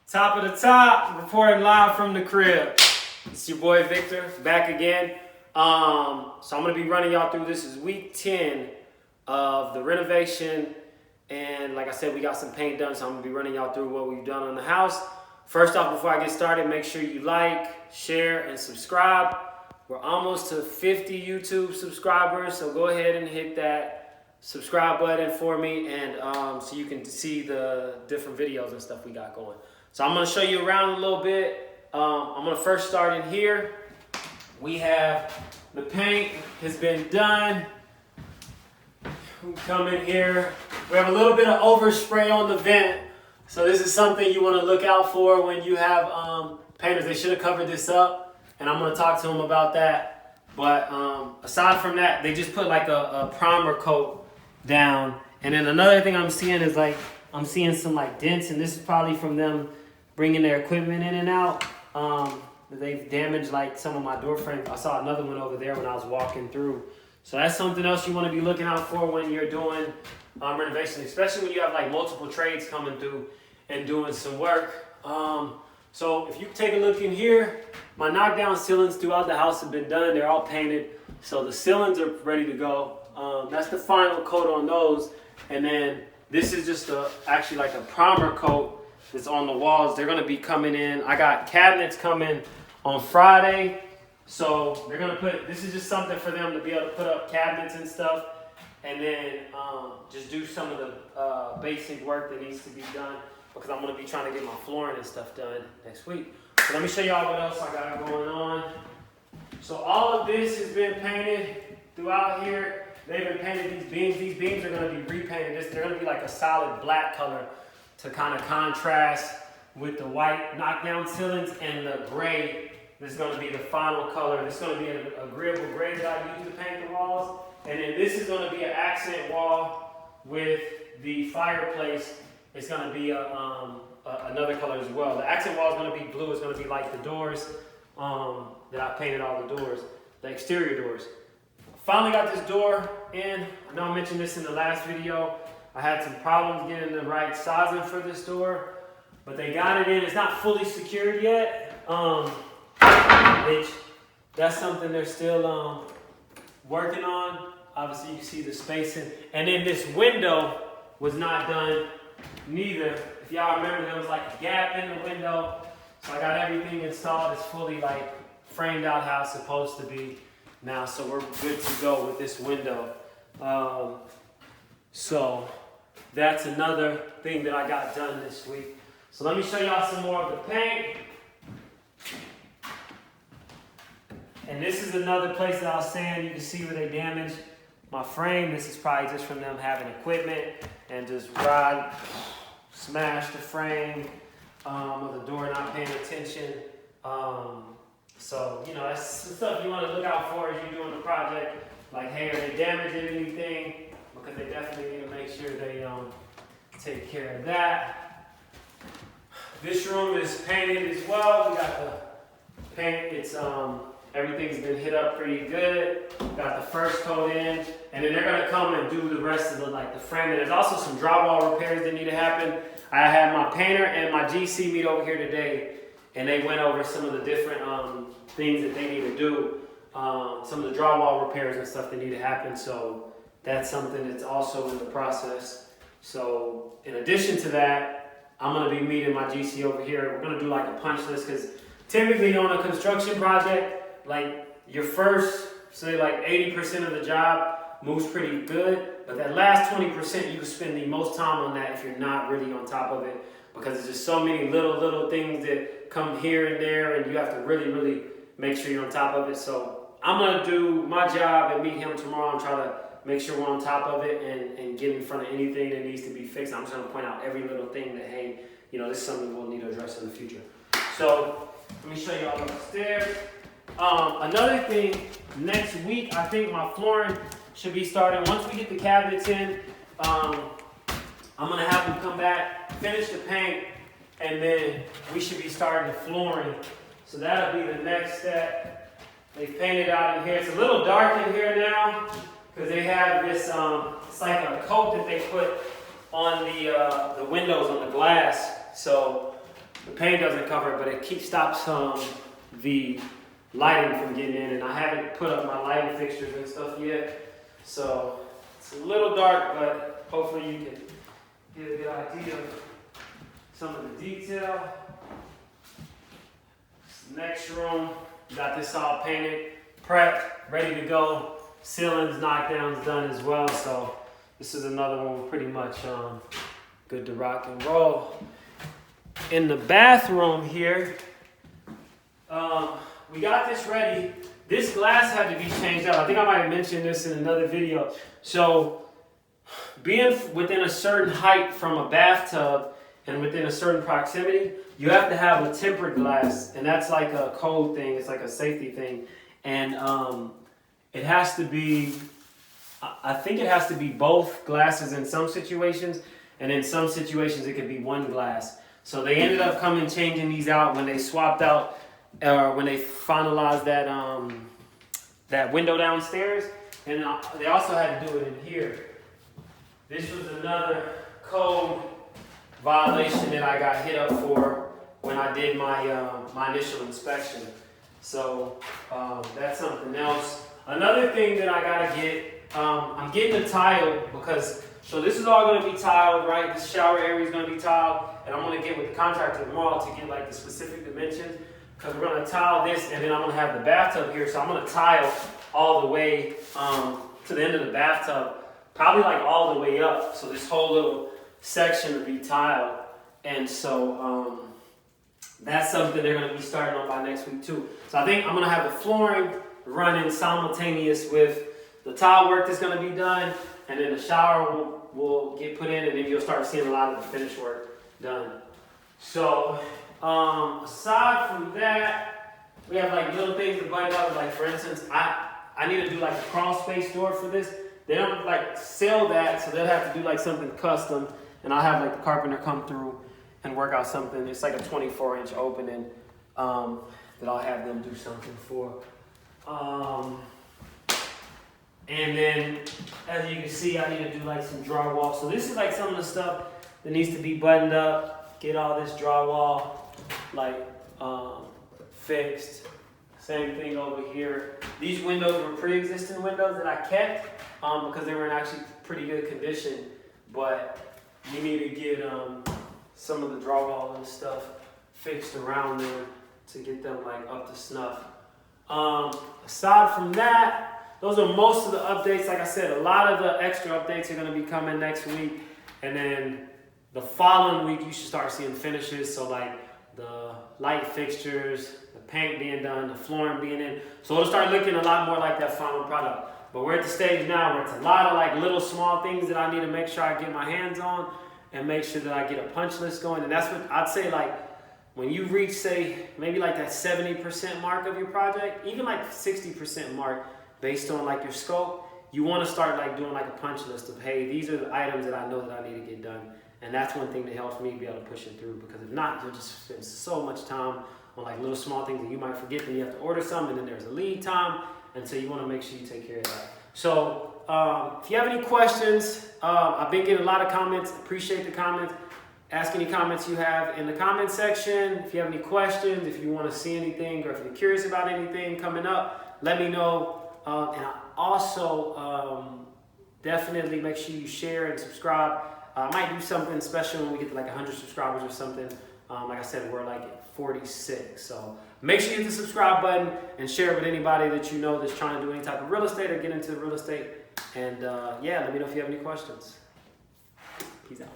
Top of the top, reporting live from the crib. It's your boy Victor, back again. So I'm gonna be running y'all through, this is week 10 of the renovation. And like I said, we got some paint done, so I'm gonna be running y'all through what we've done on the house. First off, before I get started, make sure you like, share, and subscribe. We're almost to 50 YouTube subscribers, so go ahead and hit that subscribe button for me, and so you can see the different videos and stuff we got going. So I'm gonna show you around a little bit. I'm gonna first start in here. We have the paint has been done. We come in here. We have a little bit of overspray on the vent. So this is something you wanna look out for when you have painters. They should have covered this up, and I'm gonna talk to them about that. But aside from that, they just put like a primer coat down. And then another thing I'm seeing is like, I'm seeing some like dents, and this is probably from them bringing their equipment in and out. They've damaged like some of my door frames. I saw another one over there when I was walking through. So that's something else you want to be looking out for when you're doing renovation, especially when you have like multiple trades coming through and doing some work. So if you take a look in here, my knockdown ceilings throughout the house have been done. They're all painted. So the ceilings are ready to go. That's the final coat on those. And then this is just actually like a primer coat that's on the walls. They're gonna be coming in. I got cabinets coming on Friday. So they're gonna put, this is just something for them to be able to put up cabinets and stuff. And then just do some of the basic work that needs to be done, because I'm gonna be trying to get my flooring and stuff done next week. So let me show y'all what else I got going on. So all of this has been painted throughout here. They've been painted these beams. These beams are gonna be repainted. They're gonna be like a solid black color to kind of contrast with the white knockdown ceilings, and the gray is gonna be the final color. This is gonna be an agreeable gray that I use to paint the walls. And then this is gonna be an accent wall with the fireplace. It's gonna be another color as well. The accent wall is gonna be blue. It's gonna be like the doors that I painted all the doors, the exterior doors. Finally got this door in. I know I mentioned this in the last video. I had some problems getting the right sizing for this door, but they got it in. It's not fully secured yet, which that's something they're still working on. Obviously you can see the spacing. And then this window was not done neither. If y'all remember, there was like a gap in the window. So I got everything installed. It's fully like framed out how it's supposed to be now. So we're good to go with this window. So that's another thing that I got done this week. So let me show y'all some more of the paint. And this is another place that I was saying, you can see where they damaged my frame. This is probably just from them having equipment and just smash the frame of the door, not paying attention. So, you know, that's the stuff you want to look out for as you're doing the project. Like, hey, are they damaging anything? Because they definitely need to make sure they take care of that. This room is painted as well. We got the paint, it's everything's been hit up pretty good. Got the first coat in, and then they're gonna come and do the rest of the framing. There's also some drywall repairs that need to happen. I had my painter and my GC meet over here today, and they went over some of the different things that they need to do. Some of the drywall repairs and stuff that need to happen. So that's something that's also in the process. So in addition to that, I'm gonna be meeting my GC over here. We're gonna do like a punch list, because typically on a construction project, like your first, say like 80% of the job moves pretty good, but that last 20% you can spend the most time on that if you're not really on top of it, because there's just so many little things that come here and there, and you have to really make sure you're on top of it. So I'm gonna do my job and meet him tomorrow and try to make sure we're on top of it and get in front of anything that needs to be fixed. I'm just gonna point out every little thing that, hey, you know, this is something we'll need to address in the future. So let me show you all upstairs. Another thing, next week, I think my flooring should be starting. Once we get the cabinets in, I'm gonna have them come back, finish the paint, and then we should be starting the flooring. So that'll be the next step. They painted out in here. It's a little dark in here now, because they have this, it's like a coat that they put on the windows, on the glass. So The paint doesn't cover it, but it stops the lighting from getting in. And I haven't put up my lighting fixtures and stuff yet. So it's a little dark, but hopefully you can get a good idea of some of the detail. Next room, got this all painted, prepped, ready to go. Ceilings, knockdowns done as well. So this is another one we're pretty much good to rock and roll. In the bathroom here, we got this ready. This glass had to be changed out. I think I might have mentioned this in another video. So being within a certain height from a bathtub and within a certain proximity, you have to have a tempered glass, and that's like a code thing. It's like a safety thing, and it has to be. I think it has to be both glasses in some situations, and in some situations it could be one glass. So they ended up changing these out when they swapped out, when they finalized that that window downstairs, and they also had to do it in here. This was another code violation that I got hit up for when I did my my initial inspection. So that's something else. Another thing that I gotta get, I'm getting a tile because, so this is all gonna be tiled, right? This shower area is gonna be tiled, and I'm gonna get with the contractor tomorrow to get like the specific dimensions, because we're gonna tile this, and then I'm gonna have the bathtub here, so I'm gonna tile all the way to the end of the bathtub, probably like all the way up. So this whole little section will be tiled, and so that's something they're going to be starting on by next week too. So I think I'm going to have the flooring running simultaneous with the tile work that's going to be done, and then the shower will get put in, and then you'll start seeing a lot of the finished work done. So aside from that, we have like little things to button up. Like for instance, I need to do like a crawl space door for this. They don't like sell that, so they'll have to do like something custom, and I'll have like the carpenter come through and work out something. It's like a 24-inch opening that I'll have them do something for. And then, as you can see, I need to do like some drywall. So this is like some of the stuff that needs to be buttoned up. Get all this drywall like fixed. Same thing over here. These windows were pre-existing windows that I kept because they were in actually pretty good condition, but we need to get some of the drywall and stuff fixed around them to get them like up to snuff. Aside from that, those are most of the updates. Like I said, a lot of the extra updates are going to be coming next week, and then the following week you should start seeing finishes. So like the light fixtures, the paint being done, the flooring being in. So it'll start looking a lot more like that final product. But we're at the stage now where it's a lot of like little small things that I need to make sure I get my hands on and make sure that I get a punch list going. And that's what I'd say, like when you reach, say, maybe like that 70% mark of your project, even like 60% mark based on like your scope, you want to start like doing like a punch list of, hey, these are the items that I know that I need to get done. And that's one thing that helps me be able to push it through, because if not, you'll just spend so much time on like little small things that you might forget, then you have to order some, and then there's a lead time, and so you want to make sure you take care of that. So if you have any questions, I've been getting a lot of comments. Appreciate the comments. Ask any comments you have in the comment section. If you have any questions, if you want to see anything, or if you're curious about anything coming up, let me know. And I also definitely make sure you share and subscribe. I might do something special when we get to like 100 subscribers or something. Like I said, we're like at 46. So make sure you hit the subscribe button and share it with anybody that you know that's trying to do any type of real estate or get into real estate. And yeah, let me know if you have any questions. Peace out.